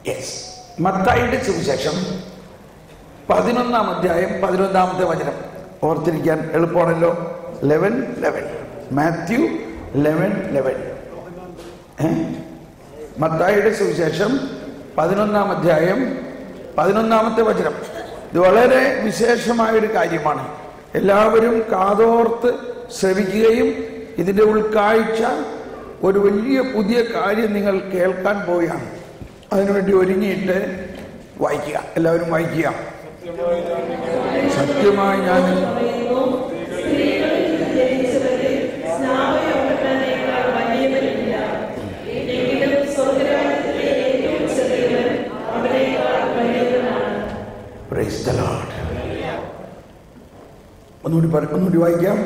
Yes, മത്തായിയുടെ സുവിശേഷം 11-ാം അധ്യായം 11-ാമത്തെ വചനം ഓർത്തിരിക്കാൻ എളുപ്പമാണല്ലോ. 11:11. മാത്യു 11:11. മത്തായിയുടെ സുവിശേഷം 11-ാം അധ്യായം 11-ാമത്തെ വചനം. ഇത് വളരെ വിശേഷമായൊരു കാര്യമാണ്. എല്ലാവരും കാതോർത്ത് ശ്രവിക്കുകയും ഇതിൻ്റെ ഉൾക്കാഴ്ച ഒരു വലിയ പുതിയ കാര്യം നിങ്ങൾ കേൾക്കാൻ പോവുകയാണ്. അതിനുവേണ്ടി ഒരുങ്ങിയിട്ട് വായിക്കുക. എല്ലാവരും വായിക്കുക. സത്യമായി ഞാൻ പ്രൈസ് ദി ലോർഡ്. ഒന്നുകൂടി വായിക്കാം.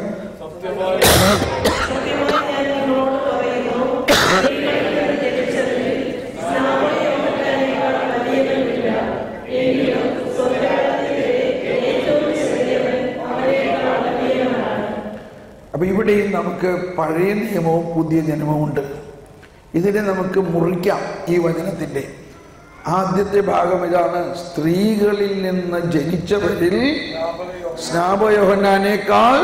അപ്പൊ ഇവിടെയും നമുക്ക് പഴയ നിയമവും പുതിയ നിയമവും ഉണ്ട്. ഇതിനെ നമുക്ക് മുറിക്കാം. ഈ വചനത്തിന്റെ ആദ്യത്തെ ഭാഗം ഇതാണ്: സ്ത്രീകളിൽ നിന്ന് ജനിച്ചവരിൽ സ്നാപകയോഹന്നാനേക്കാൾ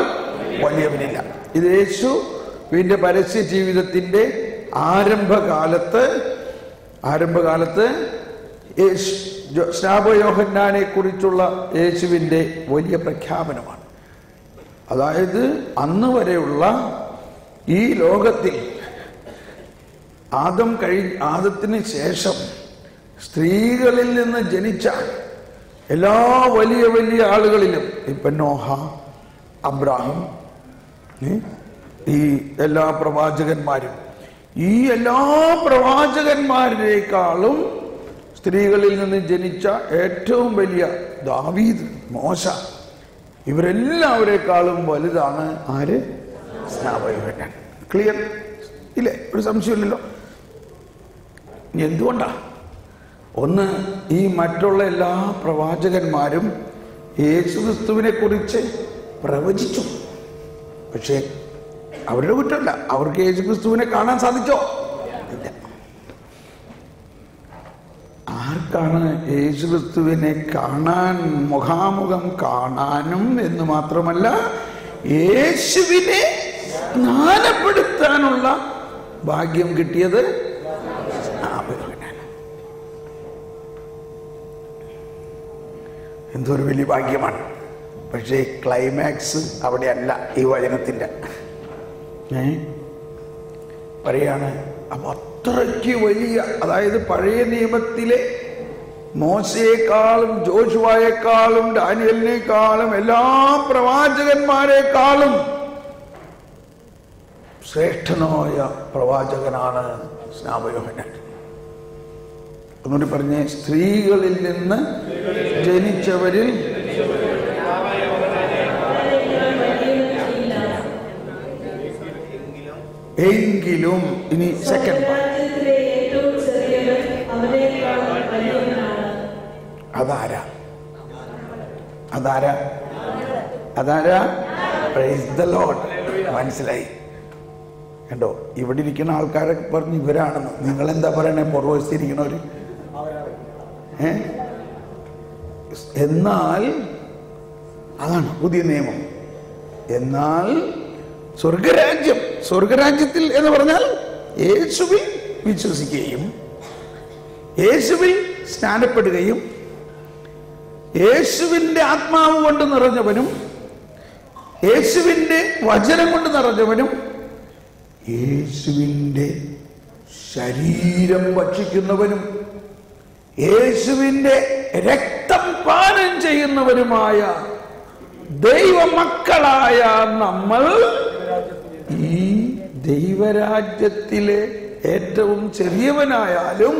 വലിയവനില്ല. ഇത് യേശുവിന്റെ പരസ്യ ജീവിതത്തിന്റെ ആരംഭകാലത്ത് സ്നാപകയോഹന്നാനെ കുറിച്ചുള്ള യേശുവിന്റെ വലിയ പ്രഖ്യാപനമാണ്. അതായത് അന്ന് വരെയുള്ള ഈ ലോകത്തിൽ ആദത്തിന് ശേഷം സ്ത്രീകളിൽ നിന്ന് ജനിച്ച എല്ലാ വലിയ വലിയ ആളുകളിലും, ഇപ്പൊ നോഹ, അബ്രാഹിം, ഈ എല്ലാ പ്രവാചകന്മാരും, ഈ എല്ലാ പ്രവാചകന്മാരെക്കാളും സ്ത്രീകളിൽ നിന്ന് ജനിച്ച ഏറ്റവും വലിയ ദാവീദ്, മോശ, ഇവരെല്ലാവരെക്കാളും വലുതാണ് ആര്? സ്നാപകയോഹന്നാൻ. ക്ലിയർ ഇല്ലേ? ഒരു സംശയമില്ലല്ലോ. എന്തുകൊണ്ടാ? ഒന്ന്, ഈ മറ്റുള്ള എല്ലാ പ്രവാചകന്മാരും യേശുക്രിസ്തുവിനെ കുറിച്ച് പ്രവചിച്ചു. പക്ഷേ അവരുടെ കുറ്റമല്ല, അവർക്ക് യേശുക്രിസ്തുവിനെ കാണാൻ സാധിച്ചോ? ഇല്ല. ആർക്കാണ് യേശുക്രിസ്തുവിനെ കാണാൻ, മുഖാമുഖം കാണാനും എന്ന് മാത്രമല്ല യേശുവിനെ സ്നാനപ്പെടുത്താനുള്ള ഭാഗ്യം കിട്ടിയത്? എന്തൊരു വലിയ ഭാഗ്യമാണ്. പക്ഷേ ക്ലൈമാക്സ് അവിടെയല്ല ഈ വചനത്തിൻ്റെ. പറയാണ്, അപ്പൊ അത്രയ്ക്ക് വലിയ, അതായത് പഴയ നിയമത്തിലെ മോശയെക്കാളും ജോഷുവയെക്കാളും ഡാനിയലിനേക്കാളും എല്ലാ പ്രവാചകന്മാരെക്കാളും ശ്രേഷ്ഠനായ പ്രവാചകനാണ് സ്നാപകയോഹന്നാൻ. ഒന്നുകൂടി പറഞ്ഞേ: സ്ത്രീകളിൽ നിന്ന് ജനിച്ചവരിൽ എങ്കിലും. ഇനി സെക്കൻഡ് അതാരാ? Praise the Lord. മനസ്സിലായി കണ്ടോ? ഇവിടെ ഇരിക്കുന്ന ആൾക്കാരൊക്കെ പറഞ്ഞ് ഇവരാണെന്ന്. നിങ്ങളെന്താ പറയണേ? പുറവശത്തിരിക്കണവര്. എന്നാൽ അതാണ് പുതിയ നിയമം. എന്നാൽ സ്വർഗരാജ്യത്തിൽ എന്ന് പറഞ്ഞാൽ യേശുവിൽ വിശ്വസിക്കുകയും യേശുവിൽ സ്നാനപ്പെടുകയും യേശുവിൻ്റെ ആത്മാവ് കൊണ്ട് നിറഞ്ഞവനും യേശുവിൻ്റെ വചനം കൊണ്ട് നിറഞ്ഞവനും യേശുവിൻ്റെ ശരീരം ഭക്ഷിക്കുന്നവനും യേശുവിൻ്റെ രക്തം പാനം ചെയ്യുന്നവരുമായ ദൈവമക്കളായ നമ്മൾ ഈ ദൈവരാജ്യത്തിലെ ഏറ്റവും ചെറിയവനായാലും,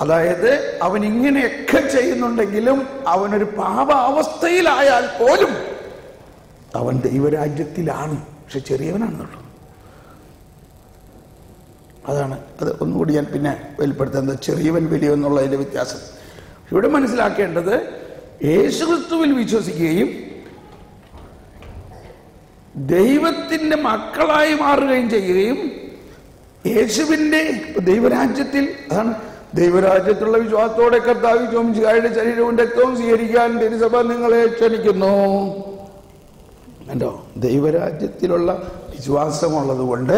അതായത് അവൻ ഇങ്ങനെയൊക്കെ ചെയ്യുന്നുണ്ടെങ്കിലും അവനൊരു പാപാവസ്ഥയിലായാൽ പോലും അവൻ ദൈവരാജ്യത്തിലാണ്. പക്ഷെ ചെറിയവനാണെന്നുള്ളൂ. അത് ഒന്നുകൂടി ഞാൻ പിന്നെ വെളിപ്പെടുത്തുന്നത് ചെറിയവൻ വലിയവൻ എന്നുള്ളതിൻ്റെ വ്യത്യാസം. ഇവിടെ മനസ്സിലാക്കേണ്ടത്, യേശുക്രിസ്തുവിൽ വിശ്വസിക്കുകയും ദൈവത്തിൻ്റെ മക്കളായി മാറുകയും ചെയ്യുകയും യേശുവിൻ്റെ ദൈവരാജ്യത്തിൽ, അതാണ് ദൈവരാജ്യത്തുള്ള വിശ്വാസത്തോടെ കർത്താവ് മിശിഹായുടെ ശരീരവും രക്തവും സ്വീകരിക്കാൻ തിരുസഭ നിങ്ങളെ ക്ഷണിക്കുന്നു. കണ്ടോ, ദൈവരാജ്യത്തിലുള്ള വിശ്വാസമുള്ളത് കൊണ്ട്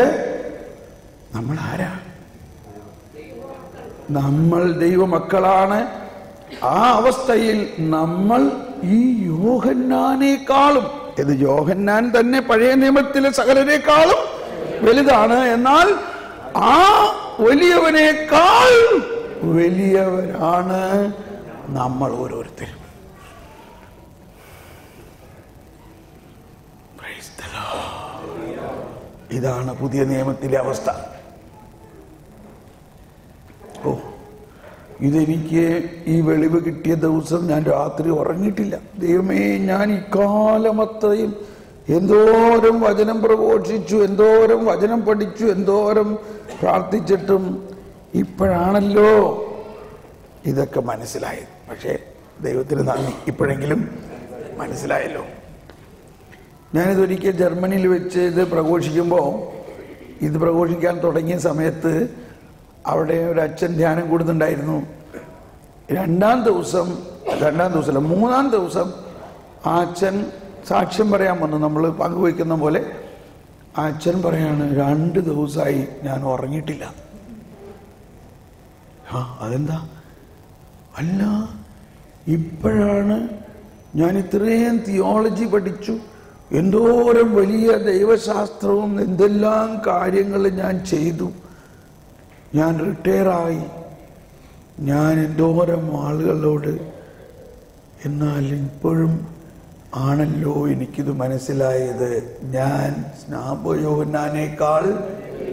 നമ്മൾ ആരാ? നമ്മൾ ദൈവമക്കളാണ്. ആ അവസ്ഥയിൽ നമ്മൾ ഈ യോഹന്നാനേക്കാളും, ഇത് യോഹന്നാൻ തന്നെ പഴയ നിയമത്തിലെ സകലരെക്കാളും വലുതാണ്. എന്നാൽ ആ വലിയവനേക്കാൾ വലിയവരാണ് നമ്മൾ ഓരോരുത്തരും. ഇതാണ് പുതിയ നിയമത്തിലെ അവസ്ഥ. ഓ, ഇതെനിക്ക് ഈ വെളിവ് കിട്ടിയ ദിവസം ഞാൻ രാത്രി ഉറങ്ങിയിട്ടില്ല. ദൈവമേ, ഞാൻ ഇക്കാലമത്രയും എന്തോരം വചനം പ്രഘോഷിച്ചു, എന്തോരം വചനം പഠിച്ചു, എന്തോരം പ്രാർത്ഥിച്ചിട്ടും ഇപ്പോഴാണല്ലോ ഇതൊക്കെ മനസ്സിലായത്. പക്ഷേ ദൈവത്തിന് നന്ദി, ഇപ്പോഴെങ്കിലും മനസ്സിലായല്ലോ. ഞാനിതൊരിക്കൽ ജർമ്മനിയിൽ വെച്ച് ഇത് പ്രഘോഷിക്കുമ്പോൾ, ഇത് പ്രഘോഷിക്കാൻ തുടങ്ങിയ സമയത്ത് അവിടെ ഒരു അച്ഛൻ ധ്യാനം കൂടുന്നുണ്ടായിരുന്നു. മൂന്നാം ദിവസം ആ അച്ഛൻ സാക്ഷ്യം പറയാൻ വന്നു. നമ്മൾ പങ്കുവയ്ക്കുന്ന പോലെ ആ അച്ഛൻ പറയാണ്, 2 ദിവസമായി ഞാൻ ഉറങ്ങിയിട്ടില്ല. അതെന്താ? അല്ല, ഇപ്പോഴാണ് ഞാൻ ഇത്രയും തിയോളജി പഠിച്ചു, എന്തോരം വലിയ ദൈവശാസ്ത്രവും എന്തെല്ലാം കാര്യങ്ങൾ ഞാൻ ചെയ്തു, ഞാൻ റിട്ടയറായി, ഞാൻ എന്തോരം ആളുകളോട്, എന്നാൽ ഇപ്പോഴും ആണല്ലോ എനിക്കിത് മനസ്സിലായത്, ഞാൻ സ്നാപകയോഹന്നാനേക്കാൾ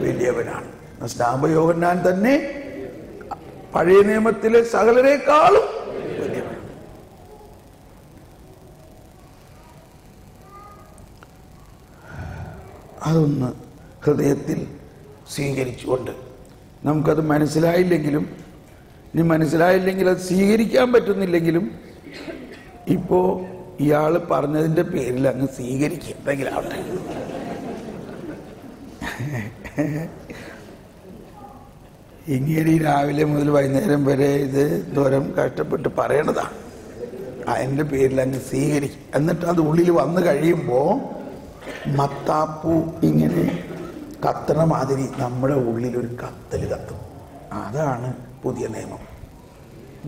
വലിയവനാണ്. സ്നാപകയോഹന്നാൻ തന്നെ പഴയ നിയമത്തിലെ സകലരെക്കാളും വലിയവൻ. അതൊന്ന് ഹൃദയത്തിൽ സ്വീകരിച്ചുകൊണ്ട്, നമുക്കത് മനസ്സിലായില്ലെങ്കിലും, ഇനി മനസ്സിലായില്ലെങ്കിൽ അത് സ്വീകരിക്കാൻ പറ്റുന്നില്ലെങ്കിലും, ഇപ്പോ ഇയാൾ പറഞ്ഞതിൻ്റെ പേരിൽ അങ്ങ് സ്വീകരിക്കുക, എന്തെങ്കിലും ആവട്ടെ. ഇങ്ങനെ രാവിലെ മുതൽ വൈകുന്നേരം വരെ ഇത് ദൂരം കഷ്ടപ്പെട്ട് പറയണതാണ്. അതിൻ്റെ പേരിൽ അങ്ങ് സ്വീകരിക്കും. എന്നിട്ട് അത് ഉള്ളിൽ വന്നു കഴിയുമ്പോൾ മത്താപ്പൂ ഇങ്ങനെ കത്തണ മാതിരി നമ്മുടെ ഉള്ളിൽ ഒരു കത്തൽ കത്തും. അതാണ് പുതിയ നിയമം.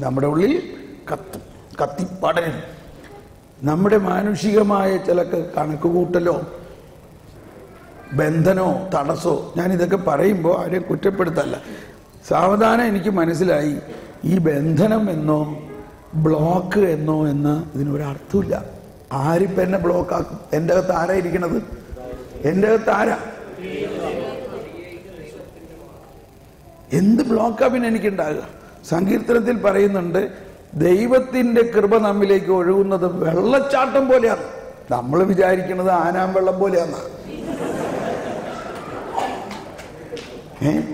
നമ്മുടെ ഉള്ളിൽ കത്തും, കത്തിപ്പടരും. നമ്മുടെ മാനുഷികമായ ചില കണക്കുകൂട്ടലോ ബന്ധനോ തടസ്സോ, ഞാനിതൊക്കെ പറയുമ്പോൾ ആരെയും കുറ്റപ്പെടുത്തല്ല. സാവധാനം എനിക്ക് മനസ്സിലായി, ഈ ബന്ധനം എന്നോ ബ്ലോക്ക് എന്നോ എന്ന് ഇതിനൊരർത്ഥമില്ല. ആരിപ്പം എന്നെ ബ്ലോക്കാക്കും? എൻ്റെ അകത്ത് ആരാ ഇരിക്കണത്? എൻ്റെ അകത്ത് ആരാ? എന്ത് ബ്ലോക്കാ പിന്നെ എനിക്കുണ്ടാകുക? സങ്കീർത്തനത്തിൽ പറയുന്നുണ്ട്, ദൈവത്തിന്റെ കൃപ നമ്മിലേക്ക് ഒഴുകുന്നത് വെള്ളച്ചാട്ടം പോലെയാണ്. നമ്മൾ വിചാരിക്കുന്നത് ആനാം വെള്ളം പോലെയാണ്.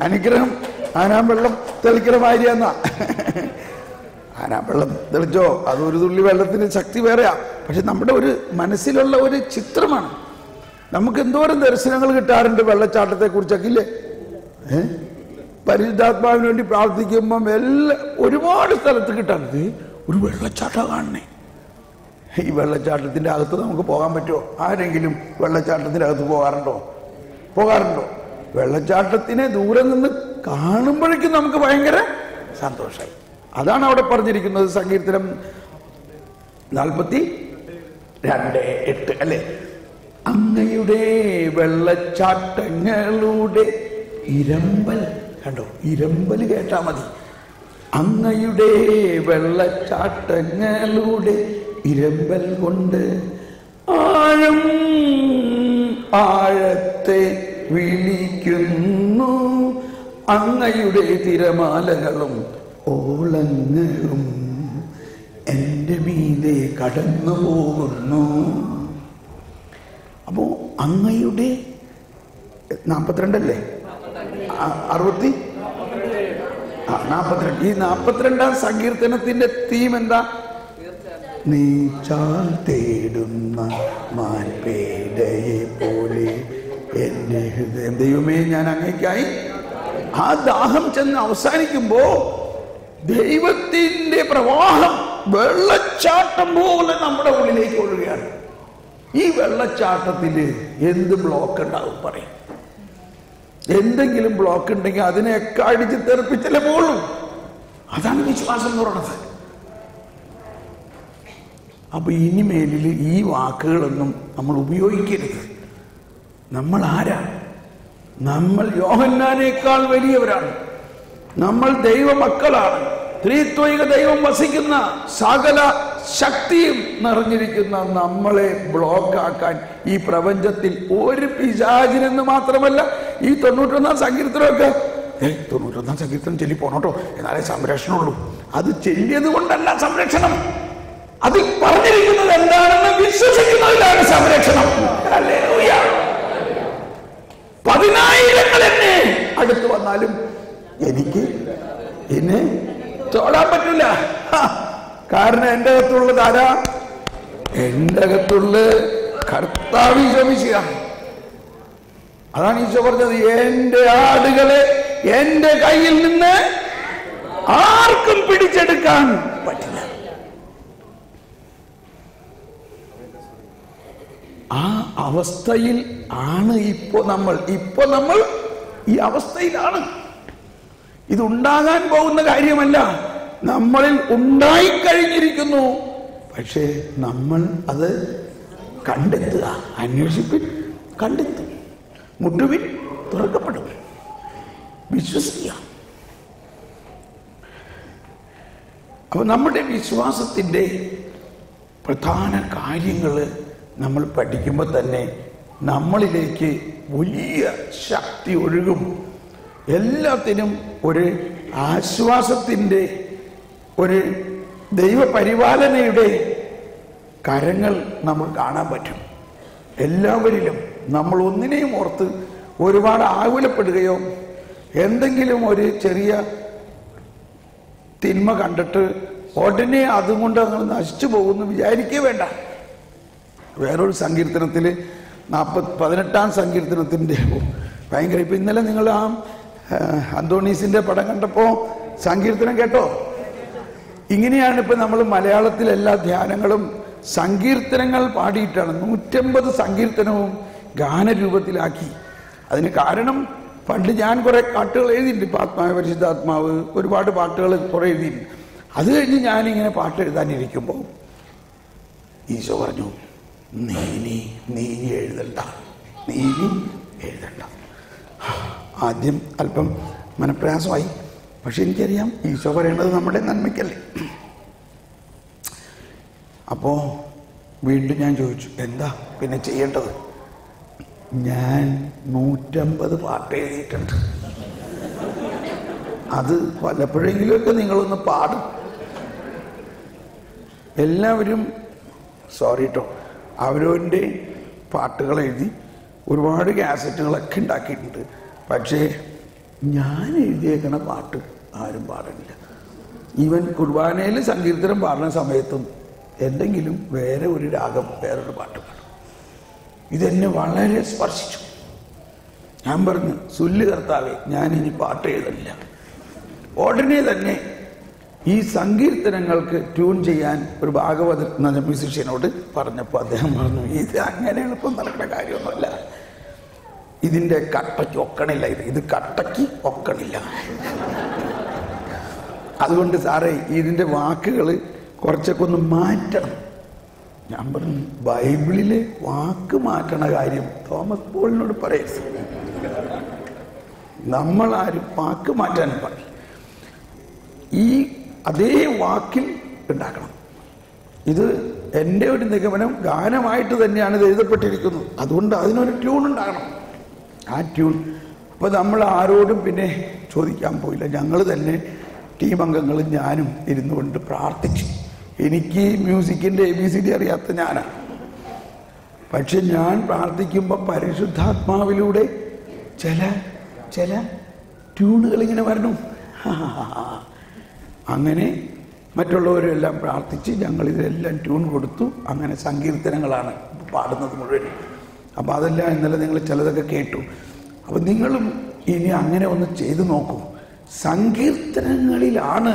അനുഗ്രഹം ആനാം വെള്ളം തെളിക്കണ മാതിരിയാന്നാ. ആനാം വെള്ളം തെളിച്ചോ, അതൊരു തുള്ളി വെള്ളത്തിന് ശക്തി വേറെയാ. പക്ഷെ നമ്മുടെ ഒരു മനസ്സിലുള്ള ഒരു ചിത്രമാണ്. നമുക്ക് എന്തോരം ദർശനങ്ങൾ കിട്ടാറുണ്ട് വെള്ളച്ചാട്ടത്തെ കുറിച്ചൊക്കെ ഇല്ലേ? പരിശുദ്ധാത്മാവിന് വേണ്ടി പ്രാർത്ഥിക്കുമ്പം ഒരുപാട് സ്ഥലത്ത് കിട്ടാറുണ്ട്. ഒരു വെള്ളച്ചാട്ടം കാണണേ. ഈ വെള്ളച്ചാട്ടത്തിന്റെ അകത്ത് നമുക്ക് പോകാൻ പറ്റുമോ? ആരെങ്കിലും വെള്ളച്ചാട്ടത്തിന്റെ അകത്ത് പോകാറുണ്ടോ? വെള്ളച്ചാട്ടത്തിനെ ദൂരെ നിന്ന് കാണുമ്പോഴേക്കും നമുക്ക് ഭയങ്കര സന്തോഷമായി. അതാണ് അവിടെ പറഞ്ഞിരിക്കുന്നത്. സങ്കീർത്തനം 42:8 അല്ലെ? അങ്ങയുടെ വെള്ളച്ചാട്ടങ്ങളുടെ ഇരമ്പൽ കണ്ടോ? ഇരമ്പൽ കേട്ടാ മതി. അങ്ങയുടെ വെള്ളച്ചാട്ടങ്ങളുടെ ഇരമ്പൽ കൊണ്ട് ആഴത്തെ വിളിക്കുന്നു. അങ്ങയുടെ തിരമാലകളും ഓളങ്ങളും എൻ്റെ മീതെ കടന്നു പോകുന്നു. അപ്പോ അങ്ങയുടെ 42 അല്ലേ? 42. ഈ 42-ാം സങ്കീർത്തനത്തിന്റെ തീം എന്താ? നീച്ചാൽ തേടുന്ന മാൻപേടയെ പോലെ എൻ്റെ ഹൃദയം, ദൈവമേ ഞാൻ അങ്ങേക്കായി. ആ ദാഹം ചെന്ന് അവസാനിക്കുമ്പോ ദൈവത്തിന്റെ പ്രവാഹം വെള്ളച്ചാട്ടം പോലെ നമ്മുടെ ഉള്ളിലേക്ക് ഒഴുകുകയാണ്. ഈ വെള്ളച്ചാട്ടത്തിൽ എന്ത് ബ്ലോക്ക് ഉണ്ടാവും പറയും? എന്തെങ്കിലും ബ്ലോക്ക് ഉണ്ടെങ്കിൽ അതിനെയൊക്കെ അടിച്ച് തെറിപ്പിച്ചല്ലേ പോളൂ. അതാണ് വിശ്വാസം എന്ന് പറയുന്നത്. അപ്പൊ ഇനിമേലിൽ ഈ വാക്കുകളൊന്നും നമ്മൾ ഉപയോഗിക്കരുത്. നമ്മൾ ആരാണ്? നമ്മൾ യോഹന്നാനേക്കാൾ വലിയവരാണ്. നമ്മൾ ദൈവമക്കളാണ്. ത്രിത്വൈക ദൈവം വസിക്കുന്ന സകല ശക്തിയും നിറഞ്ഞിരിക്കുന്ന നമ്മളെ ബ്ലോക്കാക്കാൻ ഈ പ്രപഞ്ചത്തിൽ ഒരു പിശാചിനെന്ന് മാത്രമല്ല, ഈ 91 സങ്കീർത്തനമൊക്കെ 91 സങ്കീർത്തനം ചൊല്ലി പോണോട്ടോ, എന്നാലേ സംരക്ഷണമുള്ളൂ. അത് ചെല്ലിയത് കൊണ്ടല്ല സംരക്ഷണം, അത് പറഞ്ഞിരിക്കുന്നത് എന്താണെന്ന് വിശ്വസിക്കുന്നതിലാണ് സംരക്ഷണം. ഹല്ലേലൂയ. 10,000 എന്നെ അടുത്ത് വന്നാലും എനിക്ക് എന്നെ തൊടാൻ പറ്റില്ല. കാരണം എൻ്റെ അകത്തുള്ളത് ആരാ? എൻ്റെ അകത്തുള്ള കർത്താവ് ഈശോ. അതാണ് ഈശോ പറഞ്ഞത്, എൻ്റെ ആടുകളെ എൻ്റെ കയ്യിൽ നിന്ന് ആർക്കും പിടിച്ചെടുക്കാൻ പറ്റില്ല. ആ അവസ്ഥയിൽ ആണ് ഇപ്പോ നമ്മൾ ഈ അവസ്ഥയിലാണ്. ഇതുണ്ടാകാൻ പോകുന്ന കാര്യമല്ല, നമ്മളിൽ ഉണ്ടായിക്കഴിഞ്ഞിരിക്കുന്നു. പക്ഷേ നമ്മൾ അത് കണ്ടെത്തുക. അന്വേഷിപ്പിൻ, കണ്ടെത്തും, മുട്ടുവിൻ, തുറക്കപ്പെടും. വിശ്വസിക്കുക. അപ്പൊ നമ്മുടെ വിശ്വാസത്തിന്റെ പ്രധാന കാര്യങ്ങൾ നമ്മൾ പഠിക്കുമ്പോൾ തന്നെ നമ്മളിലേക്ക് വലിയ ശക്തി ഒഴുകും. എല്ലാത്തിനും ഒരു ആശ്വാസത്തിൻ്റെ, ഒരു ദൈവപരിപാലനയുടെ കരങ്ങൾ നമ്മൾ കാണാൻ പറ്റും. എല്ലാവരിലും നമ്മൾ ഒന്നിനെയും ഓർത്ത് ഒരുപാട് ആകുലപ്പെടുകയോ എന്തെങ്കിലും ഒരു ചെറിയ തിന്മ കണ്ടിട്ട് ഉടനെ അതുകൊണ്ട് അങ്ങനെ നശിച്ചു പോകുമെന്ന് വിചാരിക്കേ വേണ്ട. വേറൊരു സങ്കീർത്തനത്തിൽ 18-ാം സങ്കീർത്തനത്തിൻ്റെ ഭയങ്കര, ഇപ്പം ഇന്നലെ നിങ്ങൾ ആ അന്തോണീസിന്റെ പടം കണ്ടപ്പോൾ സങ്കീർത്തനം കേട്ടോ? ഇങ്ങനെയാണ് ഇപ്പം നമ്മൾ മലയാളത്തിൽ എല്ലാ ധ്യാനങ്ങളും സങ്കീർത്തനങ്ങൾ പാടിയിട്ടാണ്. 150 സങ്കീർത്തനവും ഗാനരൂപത്തിലാക്കി. അതിന് കാരണം, പണ്ട് ഞാൻ കുറെ പാട്ടുകൾ എഴുതിയിട്ടുണ്ട്. ആത്മാവ്, പരിശുദ്ധാത്മാവ്, ഒരുപാട് പാട്ടുകൾ കുറെ എഴുതിയിട്ടുണ്ട്. അത് കഴിഞ്ഞ് ഞാനിങ്ങനെ പാട്ട് എഴുതാനിരിക്കുമ്പോൾ ഈശോ പറഞ്ഞു, നീ എഴുതണ്ട. ആദ്യം അല്പം മനപ്രയാസമായി. പക്ഷെ എനിക്കറിയാം ഈശോ പറയേണ്ടത് നമ്മുടെ നന്മയ്ക്കല്ലേ. അപ്പോ വീണ്ടും ഞാൻ ചോദിച്ചു, എന്താ പിന്നെ ചെയ്യേണ്ടത്? ഞാൻ 150 പാട്ട് എഴുതിയിട്ടുണ്ട്. അത് വല്ലപ്പോഴെങ്കിലുമൊക്കെ നിങ്ങളൊന്ന് പാടും. എല്ലാവരും സോറി കേട്ടോ, അവരവൻ്റെ പാട്ടുകൾ എഴുതി ഒരുപാട് കാസറ്റുകളൊക്കെ ഉണ്ടാക്കിയിട്ടുണ്ട്. പക്ഷേ ഞാൻ എഴുതിയേക്കണ പാട്ട് ആരും പാടില്ല. ഈവൻ കുർബാനയിൽ സങ്കീർത്തനം പാടുന്ന സമയത്തും എന്തെങ്കിലും വേറെ ഒരു രാഗം, വേറൊരു പാട്ട് പാടും. ഇതെന്നെ വളരെ സ്പർശിച്ചു. ഞാൻ പറഞ്ഞു, സുല്ല് കർത്താവേ, ഞാനിനി പാട്ട് എഴുതണില്ല. ഉടനെ തന്നെ ഈ സങ്കീർത്തനങ്ങൾക്ക് ട്യൂൺ ചെയ്യാൻ ഒരു ഭാഗവത മ്യൂസിഷ്യനോട് പറഞ്ഞപ്പോൾ അദ്ദേഹം പറഞ്ഞു, ഇത് അങ്ങനെ എളുപ്പം നടക്കുന്ന കാര്യമൊന്നുമല്ല, ഇതിൻ്റെ കട്ടയ്ക്ക് ഒക്കണില്ല, ഇത് കട്ടയ്ക്ക് ഒക്കണില്ല. അതുകൊണ്ട് സാറേ ഇതിൻ്റെ വാക്കുകൾ കുറച്ചൊക്കെ ഒന്ന് മാറ്റണം. ഞാൻ പറഞ്ഞു, ബൈബിളിലെ വാക്ക് മാറ്റണ കാര്യം തോമസ് പോളിനോട് പറയരുത്. നമ്മളാരും വാക്ക് മാറ്റാനും പാടില്ല. ഈ അതേ വാക്കിൽ ഉണ്ടാക്കണം. ഇത് എൻ്റെ ഒരു നിഗമനം, ഗാനമായിട്ട് തന്നെയാണ് ഇത് എഴുതപ്പെട്ടിരിക്കുന്നത്. അതുകൊണ്ട് അതിനൊരു ട്യൂൺ ഉണ്ടാകണം. ആ ട്യൂൺ അപ്പോൾ നമ്മൾ ആരോടും പിന്നെ ചോദിക്കാൻ പോയില്ല. ഞങ്ങൾ തന്നെ ടീം അംഗങ്ങളും ഞാനും ഇരുന്നു കൊണ്ട് പ്രാർത്ഥിച്ചു. എനിക്ക് മ്യൂസിക്കിൻ്റെ ABCD അറിയാത്ത ഞാനാണ്. പക്ഷെ ഞാൻ പ്രാർത്ഥിക്കുമ്പോൾ പരിശുദ്ധാത്മാവിലൂടെ ചില ട്യൂണുകൾ ഇങ്ങനെ വരണം. അങ്ങനെ മറ്റുള്ളവരെല്ലാം പ്രാർത്ഥിച്ച് ഞങ്ങളിതെല്ലാം ട്യൂൺ കൊടുത്തു. അങ്ങനെ സങ്കീർത്തനങ്ങളാണ് പാടുന്നത് മുഴുവൻ. അപ്പോൾ അതെല്ലാം ഇന്നലെ നിങ്ങൾ ചിലതൊക്കെ കേട്ടു. അപ്പം നിങ്ങളും ഇനി അങ്ങനെ ഒന്ന് ചെയ്തു നോക്കൂ. സങ്കീർത്തനങ്ങളിലാണ്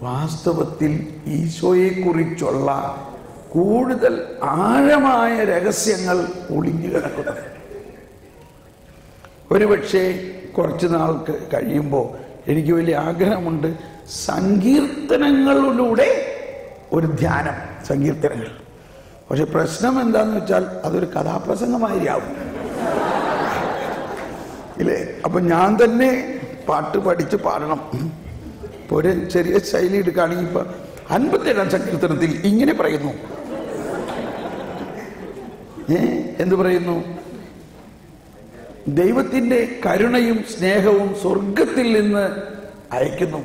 വാസ്തവത്തിൽ ഈശോയെക്കുറിച്ചുള്ള കൂടുതൽ ആഴമായ രഹസ്യങ്ങൾ ഒളിഞ്ഞു കിടക്കുന്നത്. ഒരുപക്ഷെ കുറച്ച് നാൾക്ക് കഴിയുമ്പോൾ എനിക്ക് വലിയ ആഗ്രഹമുണ്ട് സങ്കീർത്തനങ്ങളിലൂടെ ഒരു ധ്യാനം, സങ്കീർത്തനങ്ങൾ. പക്ഷെ പ്രശ്നം എന്താന്ന് വെച്ചാൽ അതൊരു കഥാപ്രസംഗമായിരിക്കും ഇല്ലേ? അപ്പൊ ഞാൻ തന്നെ പാട്ട് പഠിച്ച് പാടണം. ഇപ്പൊ ഒരു ചെറിയ ശൈലി എടുക്കുകയാണെങ്കിൽ ഇപ്പൊ 57-ാം സങ്കീർത്തനത്തിൽ ഇങ്ങനെ പറയുന്നു. എന്ത് പറയുന്നു? ദൈവത്തിന്റെ കരുണയും സ്നേഹവും സ്വർഗത്തിൽ നിന്ന് അയക്കുന്നു.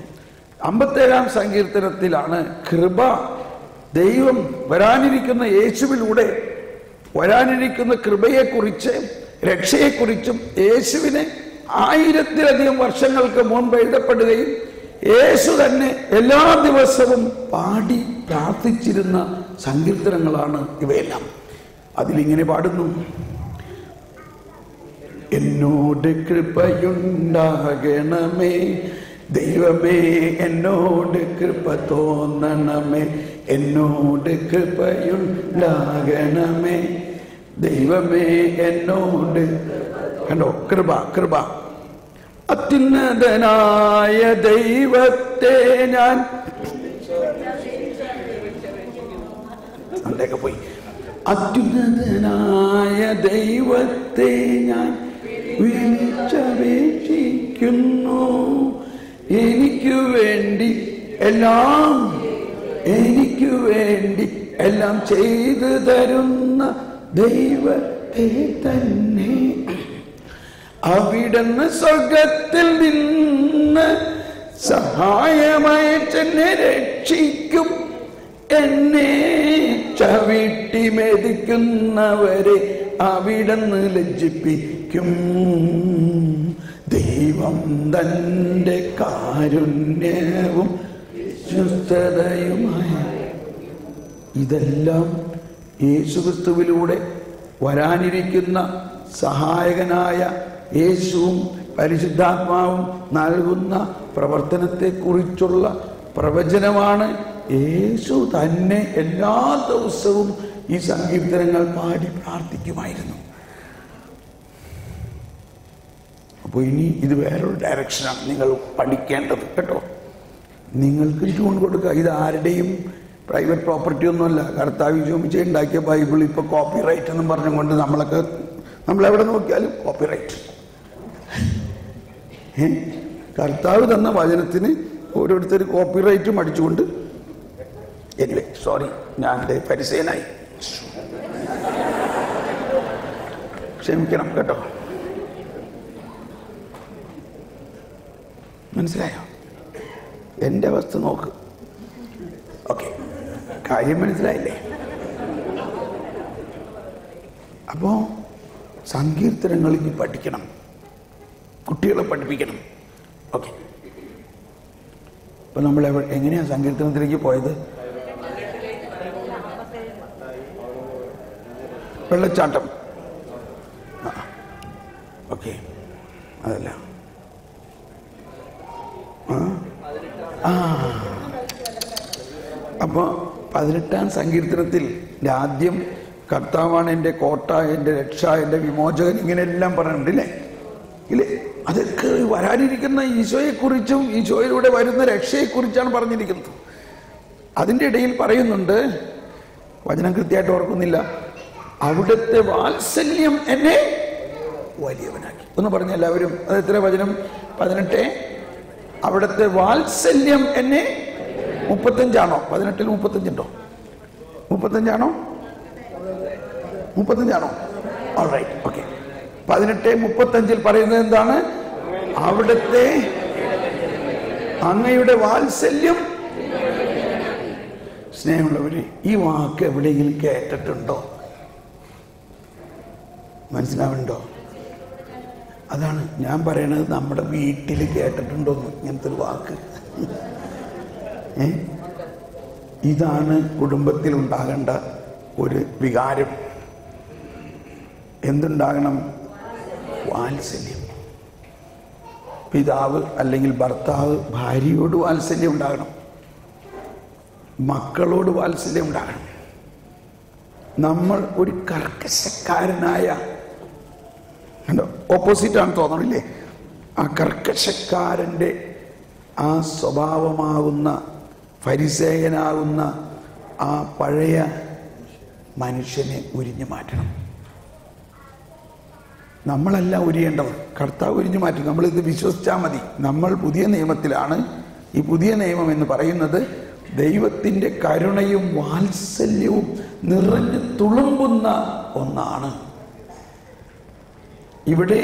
57-ാം സങ്കീർത്തനത്തിലാണ് കൃപ, ദൈവം വരാനിരിക്കുന്ന യേശുവിലൂടെ വരാനിരിക്കുന്ന കൃപയെക്കുറിച്ച്, രക്ഷയെക്കുറിച്ചും യേശുവിനെ 1000-ലധികം വർഷങ്ങൾക്ക് മുൻപ് എഴുതപ്പെടുകയും യേശു തന്നെ എല്ലാ ദിവസവും പാടി പ്രാർത്ഥിച്ചിരുന്ന സങ്കീർത്തനങ്ങളാണ് ഇവയെല്ലാം. അതിലിങ്ങനെ പാടുന്നു: എന്നോട് കൃപയുണ്ടാകണമേ ദൈവമേ, എന്നോട് കൃപ തോന്നണമേ, എന്നോട് കൃപയുണ്ടാകണമേ ദൈവമേ, എന്നോട്. കണ്ടോ? കൃപ, കൃപ. അത്യുന്നതനായ ദൈവത്തെ ഞാൻ അവിടെയൊക്കെ പോയി. അത്യുന്നതനായ ദൈവത്തെ ഞാൻ വിളിച്ചപേക്ഷിക്കുന്നു. എനിക്ക് വേണ്ടി എല്ലാം ചെയ്തു തരുന്ന ദൈവത്തെ തന്നെ. അവിടുന്ന് സ്വർഗത്തിൽ നിന്ന് സഹായമായി എന്നെ രക്ഷിക്കും. എന്നെ ചവിട്ടി മെതിക്കുന്നവരെ അവിടുന്ന് ലജ്ജിപ്പിക്കും. ദൈവം തന്റെ കാരുണ്യവും വിശ്വസ്തതയുമായ ഇതെല്ലാം യേശുക്രിസ്തുവിലൂടെ വരാനിരിക്കുന്ന സഹായകനായ യേശുവും പരിശുദ്ധാത്മാവും നൽകുന്ന പ്രവർത്തനത്തെക്കുറിച്ചുള്ള പ്രവചനമാണ്. യേശു തന്നെ എല്ലാ ദിവസവും ഈ സങ്കീർത്തനങ്ങൾ പാടി പ്രാർത്ഥിക്കുമായിരുന്നു. അപ്പോൾ ഇനി ഇത് വേറൊരു ഡയറക്ഷനാണ് നിങ്ങൾ പഠിക്കേണ്ടത് കേട്ടോ. നിങ്ങൾക്ക് ട്യൂൺ കൊടുക്കുക. ഇത് ആരുടെയും പ്രൈവറ്റ് പ്രോപ്പർട്ടി ഒന്നുമല്ല. കർത്താവ് ചോദിച്ച് ഉണ്ടാക്കിയ ബൈബിൾ ഇപ്പോൾ കോപ്പിറൈറ്റ് എന്നും പറഞ്ഞുകൊണ്ട് നമ്മളെവിടെ നോക്കിയാലും കോപ്പിറൈറ്റ്. കർത്താവ് തന്ന വചനത്തിന് ഓരോരുത്തർ കോപ്പിറൈറ്റും അടിച്ചുകൊണ്ട്. എനിവേ സോറി, ഞാൻ പരിസയനായി, ക്ഷമിക്കണം കേട്ടോ. മനസ്സിലായോ? എൻ്റെ അവസ്ഥ നോക്ക്. ഓക്കെ, കാര്യം മനസ്സിലായില്ലേ? അപ്പോ സങ്കീർത്തനങ്ങൾ ഇനി പഠിക്കണം, കുട്ടികളെ പഠിപ്പിക്കണം. ഓക്കെ, അപ്പൊ നമ്മൾ എങ്ങനെയാ സങ്കീർത്തനത്തിലേക്ക് പോയത്? വെള്ളച്ചാട്ടം. ഓക്കെ, അതല്ല. അപ്പോൾ 18-ാം സങ്കീർത്തനത്തിൽ ആദ്യം കർത്താവാണ് എൻ്റെ കോട്ട, എൻ്റെ രക്ഷ, എൻ്റെ വിമോചകൻ, ഇങ്ങനെയെല്ലാം പറഞ്ഞിട്ടില്ലേ? ഇല്ലേ? അതൊക്കെ വരാനിരിക്കുന്ന ഈശോയെക്കുറിച്ചും ഈശോയിലൂടെ വരുന്ന രക്ഷയെക്കുറിച്ചാണ് പറഞ്ഞിരിക്കുന്നത്. അതിൻ്റെ ഇടയിൽ പറയുന്നുണ്ട്, വചനം കൃത്യമായിട്ട് ഓർക്കുന്നില്ല, അവിടുത്തെ വാത്സല്യം എന്നെ വലിയവനാക്കി. ഒന്ന് പറഞ്ഞ എല്ലാവരും. അത് എത്ര വചനം? 18. അവിടുത്തെ വാത്സല്യം എന്നെ 35ആണോ? 18-ൽ 35 ഉണ്ടോ? 35ആണോ? 35ആണോ? Alright, okay. 18:35 പറയുന്നത് എന്താണ്? അവിടുത്തെ അങ്ങയുടെ വാത്സല്യം. സ്നേഹമുള്ളവര്, ഈ വാക്ക് എവിടെയെങ്കിലും കേട്ടിട്ടുണ്ടോ? മനസ്സിലാവുന്നുണ്ടോ? അതാണ് ഞാൻ പറയണത്. നമ്മുടെ വീട്ടിൽ കേട്ടിട്ടുണ്ടോന്ന് ഇങ്ങനത്തെ ഒരു വാക്ക്? ഇതാണ് കുടുംബത്തിൽ ഉണ്ടാകേണ്ട ഒരു വികാരം. എന്തുണ്ടാകണം? വാത്സല്യം. പിതാവ് അല്ലെങ്കിൽ ഭർത്താവ് ഭാര്യയോട് വാത്സല്യം ഉണ്ടാകണം. മക്കളോട് വാത്സല്യം ഉണ്ടാകണം. നമ്മൾ ഒരു കർക്കശക്കാരനായ ഓപ്പോസിറ്റാണ് തോന്നണില്ലേ? ആ കർക്കശക്കാരൻ്റെ ആ സ്വഭാവമാകുന്ന ഫരിസേയനാകുന്ന ആ പഴയ മനുഷ്യനെ ഉരിഞ്ഞു മാറ്റണം. നമ്മളല്ല ഉരിയേണ്ടത്, കർത്താവ് ഉരിഞ്ഞു മാറ്റും. നമ്മളിത് വിശ്വസിച്ചാൽ മതി. നമ്മൾ പുതിയ നിയമത്തിലാണ്. ഈ പുതിയ നിയമം എന്ന് പറയുന്നത് ദൈവത്തിൻ്റെ കരുണയും വാത്സല്യവും നിറഞ്ഞു തുളുമ്പുന്ന ഒന്നാണ്. ഇവിടെ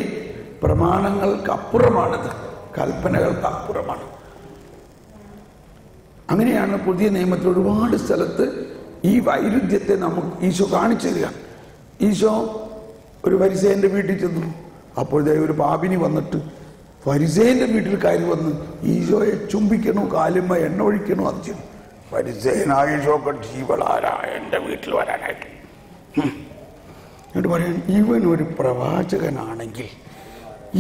പ്രമാണങ്ങൾക്ക് അപ്പുറമാണിത്, കൽപ്പനകൾക്ക് അപ്പുറമാണ്. അങ്ങനെയാണ് പുതിയ നിയമത്തിൽ ഒരുപാട് സ്ഥലത്ത് ഈ വൈരുദ്ധ്യത്തെ നമുക്ക് ഈശോ കാണിച്ചു തരിക. ഈശോ ഒരു ഫരിസേയൻ്റെ വീട്ടിൽ ചെന്നു. അപ്പോഴത്തെ ഒരു പാപിനി വന്നിട്ട് ഫരിസേയൻ്റെ വീട്ടിൽ കയറി വന്ന് ഈശോയെ ചുംബിക്കണോ, കാലുമ്മ എണ്ണ ഒഴിക്കണോ, അത് ചെയ്യണം. ഫരിസേയനായ ഈശോക്ക് ജീവളാരാ എൻ്റെ വീട്ടിൽ വരാനായിട്ട്. എന്നിട്ട് പറയാൻ, ഇവൻ ഒരു പ്രവാചകനാണെങ്കിൽ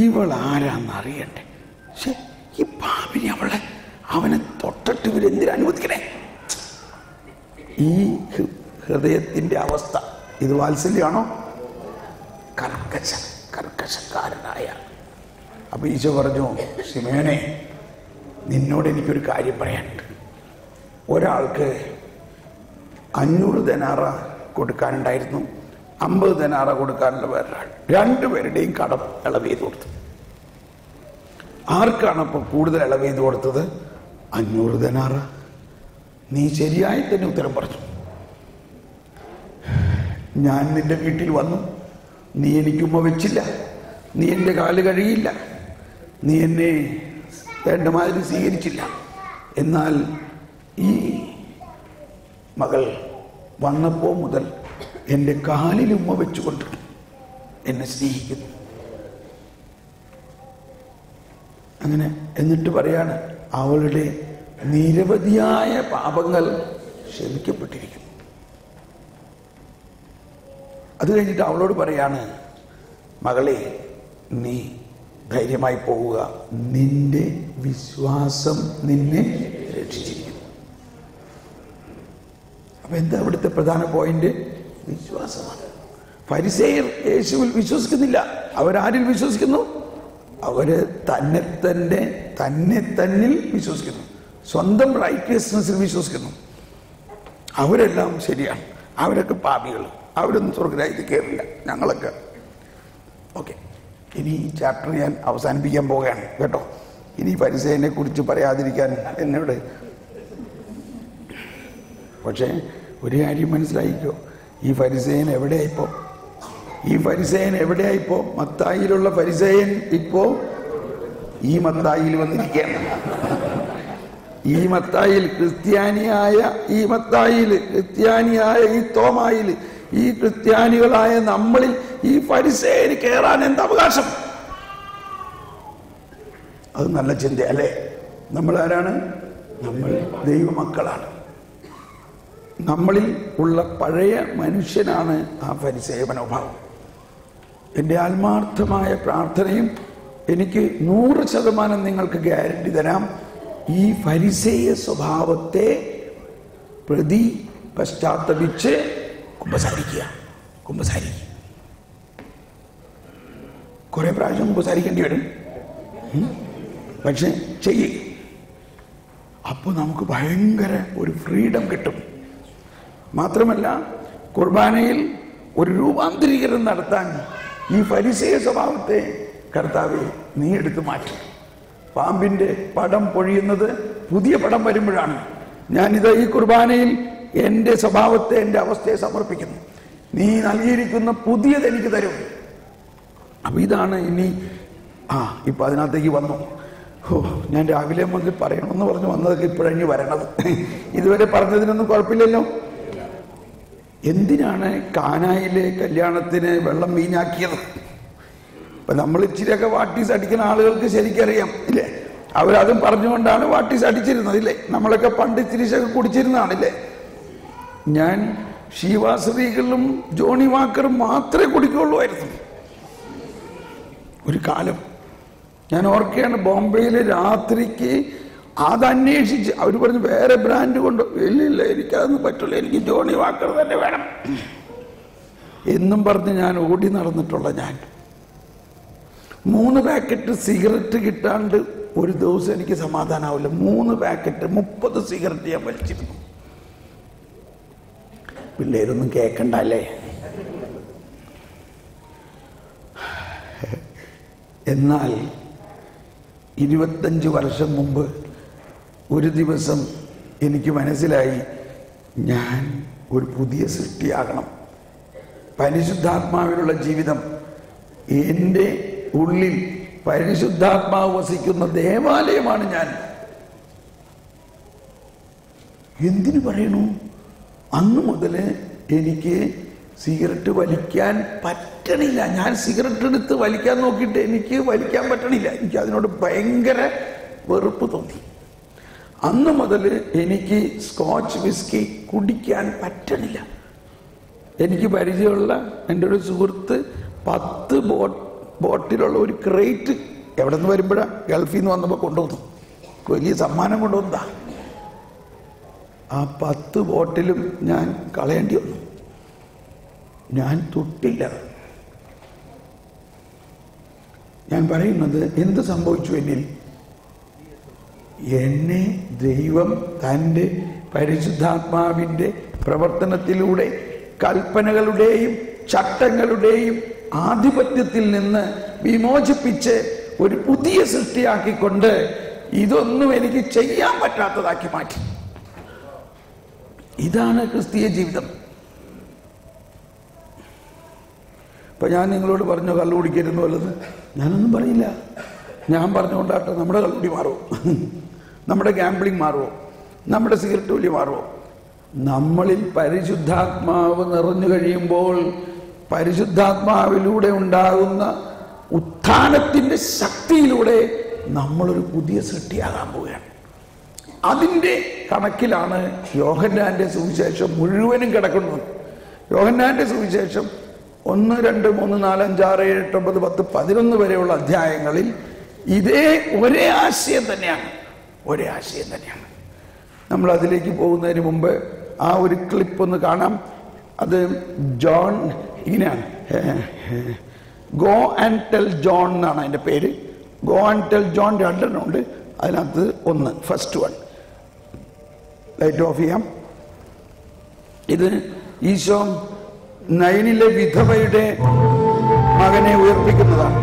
ഇവൾ ആരാന്നറിയണ്ടേ? പക്ഷെ ഈ പാപിനി അവനെ തൊട്ടിട്ട് ഇവരെന്തിനാ അനുവദിക്കണേ? ഈ ഹൃദയത്തിൻ്റെ അവസ്ഥ ഇത് വാത്സല്യമാണോ? കർക്കശക്കാരനായ. അപ്പൊ ഈശോ പറഞ്ഞു, ശിമോനെ, നിന്നോട് എനിക്കൊരു കാര്യം പറയാനുണ്ട്. ഒരാൾക്ക് 500 ദനാറ കൊടുക്കാനുണ്ടായിരുന്നു, 50 ദനാറ കൊടുക്കാനുള്ള വേറൊരാൾ. രണ്ടുപേരുടെയും കടം ഇളവ് ചെയ്ത് കൊടുത്തു. ആർക്കാണ് അപ്പോൾ കൂടുതൽ ഇളവ് ചെയ്ത് കൊടുത്തത്? 500 ദനാറ. നീ ശരിയായി തന്നെ ഉത്തരം പറഞ്ഞു. ഞാൻ നിന്റെ വീട്ടിൽ വന്നു, നീ എനിക്കുമ്മ വെച്ചില്ല, നീ എൻ്റെ കാല് കഴുകിയില്ല, നീ എന്നെ വേണ്ട മാതിരി സ്വീകരിച്ചില്ല. എന്നാൽ ഈ മകൾ വന്നപ്പോൾ മുതൽ എൻ്റെ കാലിൽ ഉമ്മ വെച്ചുകൊണ്ട് എന്നെ സ്നേഹിക്കുന്നു. അങ്ങനെ എന്നിട്ട് പറയാണ്, അവളുടെ നിരവധിയായ പാപങ്ങൾ ക്ഷമിക്കപ്പെട്ടിരിക്കുന്നു. അത് കഴിഞ്ഞിട്ട് അവളോട് പറയാണ്, മകളെ, നീ ധൈര്യമായി പോവുക, നിന്റെ വിശ്വാസം നിന്നെ രക്ഷിച്ചിരിക്കുന്നു. അപ്പൊ എന്താ ഇവിടുത്തെ പ്രധാന പോയിന്റ്? വിശ്വാസമാണ്. ഫരിസേയർ യേശുവിൽ വിശ്വസിക്കുന്നില്ല. അവരാരിൽ വിശ്വസിക്കുന്നു? അവര് തന്നെ തന്നിൽ വിശ്വസിക്കുന്നു, സ്വന്തം റൈറ്റിയസ്നെസ്സിൽ വിശ്വസിക്കുന്നു. അവരെല്ലാം ശരിയാണ്, അവരൊക്കെ പാപികൾ, അവരൊന്നും സ്വർഗ്ഗരാജ്യത്തിൽ കയറില്ല, ഞങ്ങളൊക്കെ. ഓക്കെ, ഇനി ഈ ചാപ്റ്റർ ഞാൻ അവസാനിപ്പിക്കാൻ പോവുകയാണ് കേട്ടോ. ഇനി ഫരിസേയനെ കുറിച്ച് പറയാതിരിക്കാൻ എന്നോട്. പക്ഷേ ഒരു കാര്യം മനസ്സിലായിക്കോ, ഈ ഫരിസേയൻ എവിടെയായിപ്പോ? മത്തായിലുള്ള ഫരിസേയൻ ഇപ്പോ ഈ മത്തായിൽ വന്നിരിക്കുകയാണ്. ഈ മത്തായിൽ ക്രിസ്ത്യാനിയായ ഈ തോമായിൽ, ഈ ക്രിസ്ത്യാനികളായ നമ്മളിൽ ഈ ഫരിസേയന് കയറാൻ എന്ത് അവകാശം? അത് നല്ല ചിന്ത അല്ലേ? നമ്മൾ ആരാണ്? നമ്മൾ ദൈവമക്കളാണ്. നമ്മളിൽ ഉള്ള പഴയ മനുഷ്യനാണ് ആ ഫരിസേയ മനോഭാവം. എൻ്റെ ആത്മാർത്ഥമായ പ്രാർത്ഥനയും, എനിക്ക് 100% നിങ്ങൾക്ക് ഗ്യാരണ്ടി തരാം, ഈ ഫരിസേയ സ്വഭാവത്തെ പ്രതി പശ്ചാത്തപിച്ച് കുമ്പസാരിക്കുക. കുറെ പ്രാവശ്യം കുമ്പസാരിക്കേണ്ടി വരും, പക്ഷെ ചെയ്യേ. അപ്പോൾ നമുക്ക് ഭയങ്കര ഒരു ഫ്രീഡം കിട്ടും. മാത്രമല്ല, കുർബാനയിൽ ഒരു രൂപാന്തരീകരണം നടത്താൻ ഈ ഫരിസേയ സ്വഭാവത്തെ കർത്താവേ നീ എടുത്തു മാറ്റി. പാമ്പിൻ്റെ പടം പൊഴിയുന്നത് പുതിയ പടം വരുമ്പോഴാണ്. ഞാനിത് ഈ കുർബാനയിൽ എൻ്റെ സ്വഭാവത്തെ, എൻ്റെ അവസ്ഥയെ സമർപ്പിക്കുന്നു. നീ നൽകിയിരിക്കുന്ന പുതിയത് എനിക്ക് തരും. അപ്പം ഇതാണ് ഇനി ഇപ്പം അതിനകത്തേക്ക് വന്നു. ഞാൻ രാവിലെ മുതൽ പറയണമെന്ന് പറഞ്ഞു വന്നതൊക്കെ ഇപ്പോഴഞ്ഞ് വരണത്. ഇതുവരെ പറഞ്ഞതിനൊന്നും കുഴപ്പമില്ലല്ലോ. എന്തിനാണ് കാനായിലെ കല്യാണത്തിന് വെള്ളം വീഞ്ഞാക്കിയത്? ഇപ്പം നമ്മൾ ഇച്ചിരിയൊക്കെ വാട്ടീസ് അടിക്കുന്ന ആളുകൾക്ക് ശരിക്കറിയാം ഇല്ലേ? അവരതും പറഞ്ഞുകൊണ്ടാണ് വാട്ടീസ് അടിച്ചിരുന്നത് ഇല്ലേ? നമ്മളൊക്കെ പണ്ട് ഇച്ചിരിശൊക്കെ കുടിച്ചിരുന്നതാണില്ലേ? ഞാൻ ശിവാശ്രീകളും ജോണി വാക്കറും മാത്രമേ കുടിക്കുള്ളൂമായിരുന്നു ഒരു കാലം. ഞാൻ ഓർക്കുകയാണ്, ബോംബെയിൽ രാത്രിക്ക് അതന്വേഷിച്ച് അവർ പറഞ്ഞു വേറെ ബ്രാൻഡ് കൊണ്ട്, ഇല്ല എനിക്കതൊന്നും പറ്റില്ല, എനിക്ക് ജോണി വാക്കർ തന്നെ വേണം എന്നും പറഞ്ഞ് ഞാൻ ഓടി നടന്നിട്ടുള്ള ഞാൻ 3 പാക്കറ്റ് സിഗരറ്റ് കിട്ടാണ്ട് ഒരു ദിവസം എനിക്ക് സമാധാനാവില്ല. 3 പാക്കറ്റ് 30 സിഗരറ്റ് ഞാൻ വലിച്ചിരുന്നു. പിള്ളേരൊന്നും കേൾക്കണ്ടല്ലേ. എന്നാൽ 25 വർഷം മുമ്പ് ഒരു ദിവസം എനിക്ക് മനസ്സിലായി ഞാൻ ഒരു പുതിയ സൃഷ്ടിയാകണം. പരിശുദ്ധാത്മാവിലുള്ള ജീവിതം, എൻ്റെ ഉള്ളിൽ പരിശുദ്ധാത്മാവ് വസിക്കുന്ന ദേവാലയമാണ് ഞാൻ. എന്തിനു പറയണു? അന്ന് മുതൽ എനിക്ക് സിഗരറ്റ് വലിക്കാൻ പറ്റണില്ല. ഞാൻ സിഗരറ്റ് എടുത്ത് വലിക്കാൻ നോക്കിയിട്ട് എനിക്ക് വലിക്കാൻ പറ്റണില്ല. എനിക്ക് അതിനോട് ഭയങ്കര വെറുപ്പ് തോന്നി. അന്ന് മുതൽ എനിക്ക് സ്കോച്ച് വിസ്കി കുടിക്കാൻ പറ്റണില്ല. എനിക്ക് പരിചയമുള്ള എൻ്റെ ഒരു സുഹൃത്ത് 10 ബോട്ടിലുള്ള ഒരു ക്രേറ്റ് എവിടെ നിന്ന് വരുമ്പോഴാണ്, ഗൾഫിൽ നിന്ന് വന്നപ്പോൾ കൊണ്ടുവന്നു, വലിയ സമ്മാനം കൊണ്ടുവന്നതാ. ആ 10 ബോട്ടിലും ഞാൻ കളയേണ്ടി വന്നു. ഞാൻ തൊട്ടില്ല. ഞാൻ പറയുന്നത് എന്ത് സംഭവിച്ചു എന്നിൽ? എന്നെ ദൈവം തൻ്റെ പരിശുദ്ധാത്മാവിൻ്റെ പ്രവർത്തനത്തിലൂടെ കൽപ്പനകളുടെയും ചട്ടങ്ങളുടെയും ആധിപത്യത്തിൽ നിന്ന് വിമോചിപ്പിച്ച് ഒരു പുതിയ സൃഷ്ടിയാക്കിക്കൊണ്ട് ഇതൊന്നും എനിക്ക് ചെയ്യാൻ പറ്റാത്തതാക്കി മാറ്റി. ഇതാണ് ക്രിസ്തീയ ജീവിതം. ഇപ്പം ഞാൻ നിങ്ങളോട് പറഞ്ഞു കള്ളു കുടിക്കരുന്നു വല്ലത്, ഞാനൊന്നും പറയില്ല. ഞാൻ പറഞ്ഞുകൊണ്ടാട്ടെ നമ്മുടെ കള്ളുടി മാറുമോ? നമ്മുടെ ഗാംബ്ലിംഗ് മാറുമോ? നമ്മുടെ സിഗരറ്റ് വലി മാറുമോ? നമ്മളിൽ പരിശുദ്ധാത്മാവ് നിറഞ്ഞു കഴിയുമ്പോൾ പരിശുദ്ധാത്മാവിലൂടെ ഉണ്ടാകുന്ന ഉത്ഥാനത്തിൻ്റെ ശക്തിയിലൂടെ നമ്മളൊരു പുതിയ സൃഷ്ടിയാകാൻ പോവുകയാണ്. അതിൻ്റെ കണക്കിലാണ് യോഹന്നാൻ്റെ സുവിശേഷം മുഴുവനും കിടക്കുന്നത്. യോഹന്നാൻ്റെ സുവിശേഷം 1, 2, 3, 4, 5, 6, 7, 8, 9, 10, 11 വരെയുള്ള അധ്യായങ്ങളിൽ ഇതേ ഒരേ ആശയം തന്നെയാണ്. നമ്മൾ അതിലേക്ക് പോകുന്നതിന് മുമ്പ് ആ ഒരു ക്ലിപ്പ് ഒന്ന് കാണാം. അത് ജോൺ ഇങ്ങനെയാണ്, ഗോ ആൻഡ് ടെൽ ജോൺ എന്നാണ് അതിൻ്റെ പേര്. ഗോ ആൻഡ് ടെൽ ജോൺ 2 എണ്ണം ഉണ്ട്. അതിനകത്ത് ഒന്ന്, ഫസ്റ്റ് വൺ ലൈറ്റ് ഓഫ് ചെയ്യാം. ഇത് ഈശോ നയനിലെ വിധവയുടെ മകനെ ഉയർപ്പിക്കുന്നതാണ്.